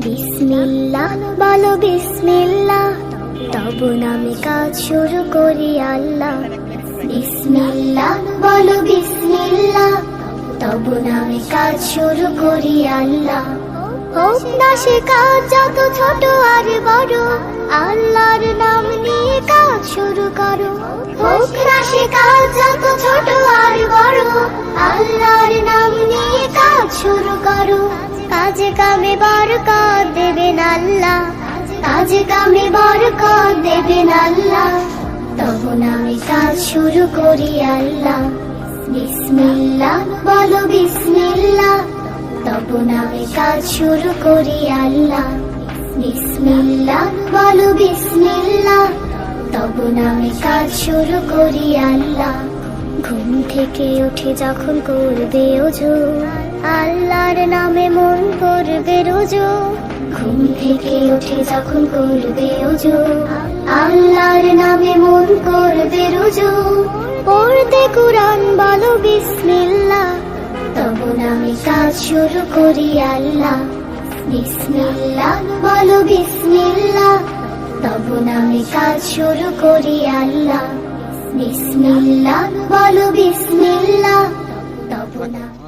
বিসমিল্লাহ বলো বিসমিল্লাহ, তব নামে কাজ শুরু করি আল্লাহ। বিসমিল্লাহ বলো বিসমিল্লাহ, তব নামে কাজ শুরু করি আল্লাহ। হোক না সে কাজ যত ছোট আর বড়, আল্লাহর নাম নিয়ে কাজ শুরু করো। হোক না সে কাজ যত ছোট আর বড়, আল্লাহর নাম নিয়ে কাজ শুরু করো। কাজে কামে বরকত দেবেন আল্লাহ, কাজে কামে বরকত দেবেন আল্লাহ। তব নামে কাজ শুরু করি আল্লাহ। বিসমিল্লাহ বলো বিসমিল্লাহ, তব নামে কাজ শুরু করি আল্লাহ। বিসমিল্লাহ বলো বিসমিল্লাহ, তব নামে কাজ শুরু করি আল্লাহ। ঘুম থেকে উঠে যখন করবে ওযু, আল্লাহর নামে মন করবে রুজু। ঘুম থেকে উঠে যখন করবে ওযু, আল্লাহর নামে মন করবে রুজু। পড়তে কুরআন বলো বিসমিল্লাহ, তব নামে কাজ শুরু করি আল্লাহ। বিসমিল্লাহ বলো বিসমিল্লাহ, তব নামে কাজ শুরু করি আল্লাহ। বিসমিল্লাহ বলো বিসমিল্লাহ, তব নামে